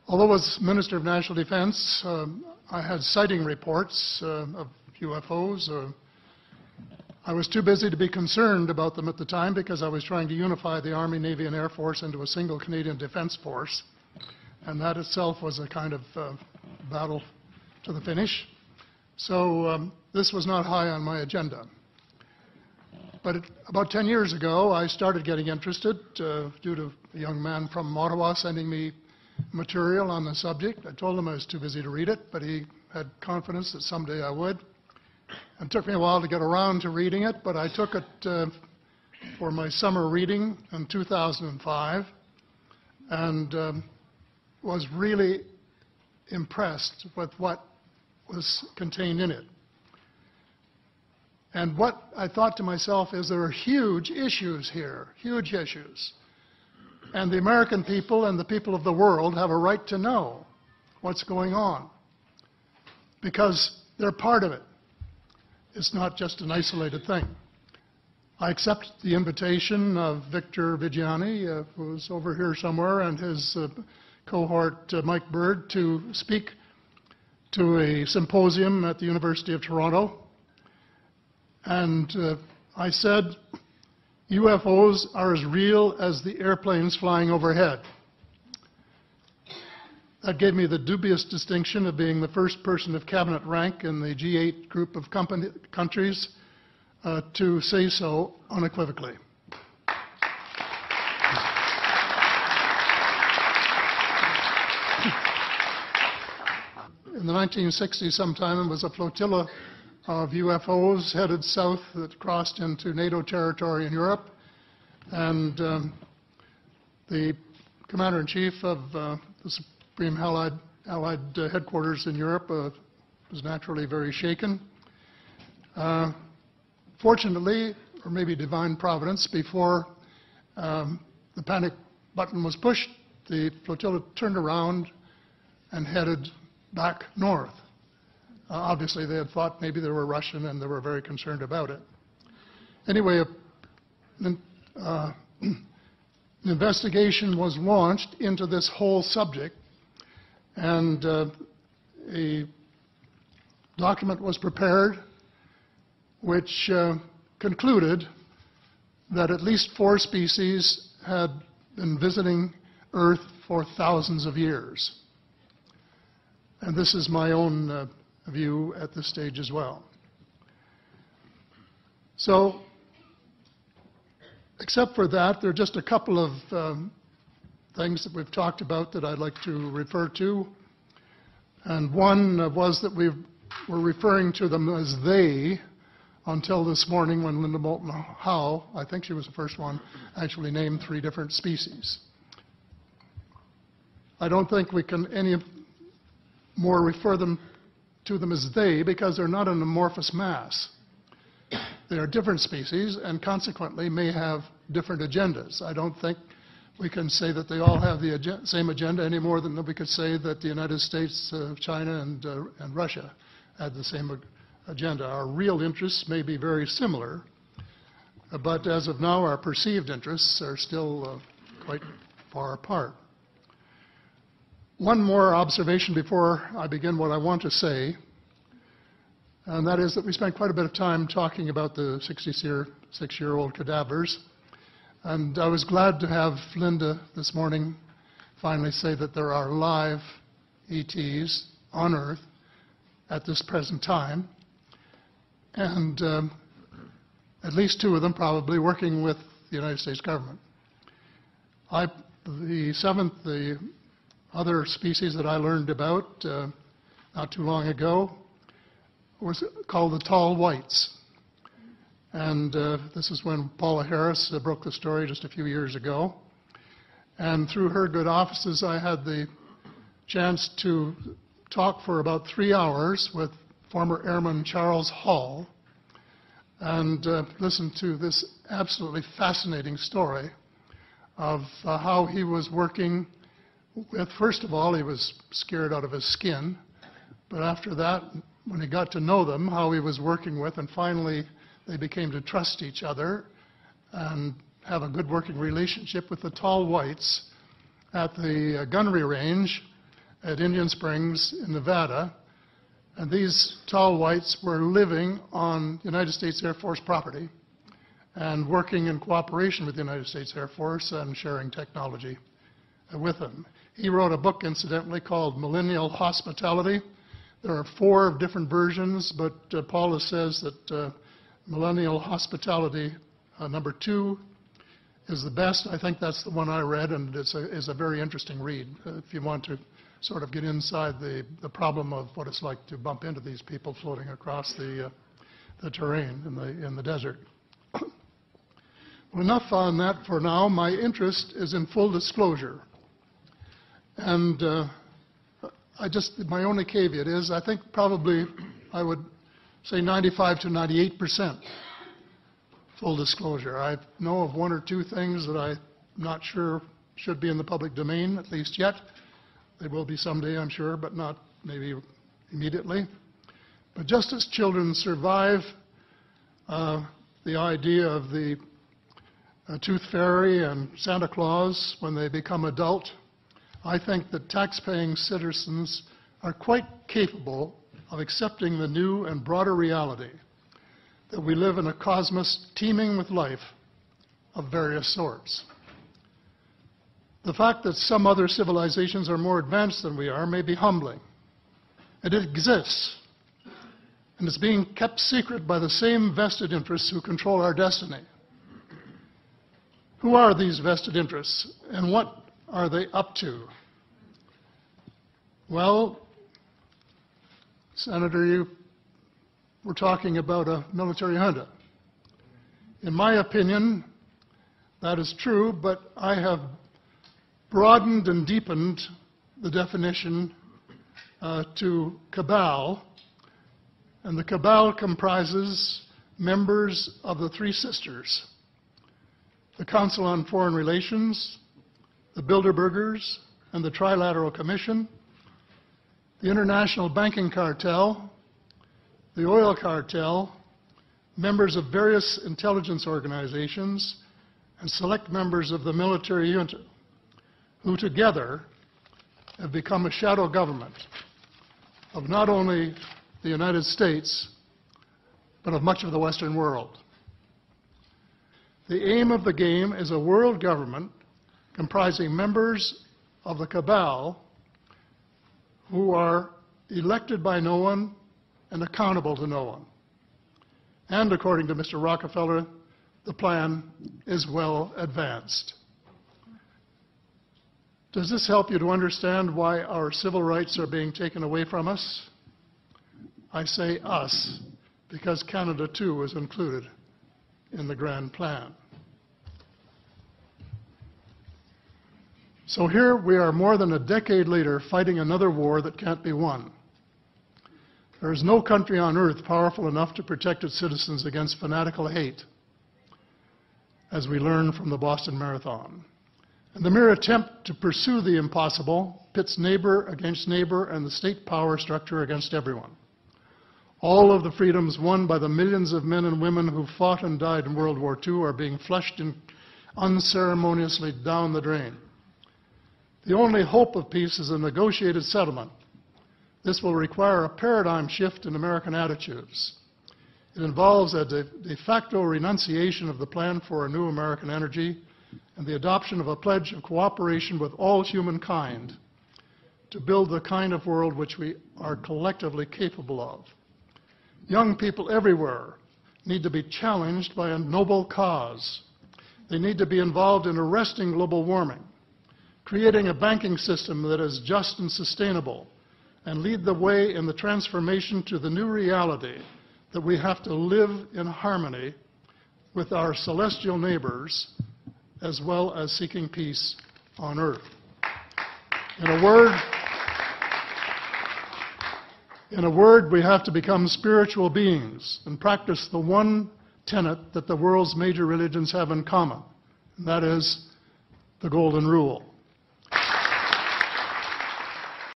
Although as Minister of National Defense, I had sighting reports of UFOs. I was too busy to be concerned about them at the time because I was trying to unify the Army, Navy, and Air Force into a single Canadian Defence Force. And that itself was a kind of battle to the finish. So this was not high on my agenda. But about 10 years ago, I started getting interested due to a young man from Ottawa sending me material on the subject. I told him I was too busy to read it, but he had confidence that someday I would. It took me a while to get around to reading it, but I took it for my summer reading in 2005 and was really impressed with what was contained in it. And what I thought to myself is there are huge issues here, huge issues. And the American people and the people of the world have a right to know what's going on because they're part of it. It's not just an isolated thing. I accept the invitation of Victor Vigiani, who's over here somewhere, and his cohort, Mike Bird, to speak to a symposium at the University of Toronto. And I said, UFOs are as real as the airplanes flying overhead. That gave me the dubious distinction of being the first person of cabinet rank in the G8 group of countries to say so unequivocally. In the 1960s sometime, it was a flotilla of UFOs headed south that crossed into NATO territory in Europe. And the commander-in-chief of the Supreme Allied headquarters in Europe was naturally very shaken. Fortunately, or maybe divine providence, before the panic button was pushed, the flotilla turned around and headed back north. Obviously, they had thought maybe they were Russian and they were very concerned about it. Anyway, an investigation was launched into this whole subject, and a document was prepared which concluded that at least 4 species had been visiting Earth for thousands of years. And this is my own view at this stage as well. So, except for that, there are just a couple of things that we've talked about that I'd like to refer to. And one was that we were referring to them as they until this morning when Linda Moulton Howe, I think she was the first one, actually named 3 different species. I don't think we can any more refer to them as they because they're not an amorphous mass. They are different species and consequently may have different agendas. I don't think we can say that they all have the same agenda any more than we could say that the United States, China, and Russia had the same agenda. Our real interests may be very similar, but as of now, our perceived interests are still quite far apart. One more observation before I begin what I want to say, and that is that we spent quite a bit of time talking about the 66-year-old cadavers. And I was glad to have Linda this morning finally say that there are live ETs on Earth at this present time, and at least 2 of them probably working with the United States government. The other species that I learned about not too long ago was called the tall whites. And this is when Paula Harris broke the story just a few years ago. And through her good offices, I had the chance to talk for about 3 hours with former Airman Charles Hall and listen to this absolutely fascinating story of how he was working with, first of all, he was scared out of his skin, but after that, when he got to know them, how he was working with, and finally they became to trust each other and have a good working relationship with the tall whites at the gunnery range at Indian Springs in Nevada, and these tall whites were living on United States Air Force property and working in cooperation with the United States Air Force and sharing technology with them. He wrote a book, incidentally, called Millennial Hospitality. There are 4 different versions, but Paula says that Millennial Hospitality number 2 is the best. I think that's the one I read, and it's a very interesting read if you want to sort of get inside the problem of what it's like to bump into these people floating across the terrain in the desert. Well, enough on that for now. My interest is in full disclosure. And my only caveat is I think probably I would say 95 to 98% full disclosure. I know of 1 or 2 things that I'm not sure should be in the public domain, at least yet. They will be someday, I'm sure, but not maybe immediately. But just as children survive the idea of the Tooth Fairy and Santa Claus when they become adult, I think that tax-paying citizens are quite capable of accepting the new and broader reality that we live in a cosmos teeming with life of various sorts. The fact that some other civilizations are more advanced than we are may be humbling. It exists, and it's being kept secret by the same vested interests who control our destiny. Who are these vested interests, and what are they up to? Well, Senator, you were talking about a military junta. In my opinion, that is true, but I have broadened and deepened the definition to cabal, and the cabal comprises members of the 3 sisters: the Council on Foreign Relations, the Bilderbergers, and the Trilateral Commission, the International Banking Cartel, the Oil Cartel, members of various intelligence organizations, and select members of the military junta, who together have become a shadow government of not only the United States, but of much of the Western world. The aim of the game is a world government comprising members of the cabal who are elected by no one and accountable to no one. And according to Mr. Rockefeller, the plan is well advanced. Does this help you to understand why our civil rights are being taken away from us? I say us, because Canada too is included in the grand plan. So here we are more than a decade later fighting another war that can't be won. There is no country on earth powerful enough to protect its citizens against fanatical hate, as we learned from the Boston Marathon. And the mere attempt to pursue the impossible pits neighbor against neighbor and the state power structure against everyone. All of the freedoms won by the millions of men and women who fought and died in World War II are being flushed unceremoniously down the drain. The only hope of peace is a negotiated settlement. This will require a paradigm shift in American attitudes. It involves a de facto renunciation of the plan for a new American energy and the adoption of a pledge of cooperation with all humankind to build the kind of world which we are collectively capable of. Young people everywhere need to be challenged by a noble cause. They need to be involved in arresting global warming, creating a banking system that is just and sustainable, and lead the way in the transformation to the new reality that we have to live in harmony with our celestial neighbors, as well as seeking peace on earth. In a word, we have to become spiritual beings and practice the one tenet that the world's major religions have in common, and that is the Golden Rule.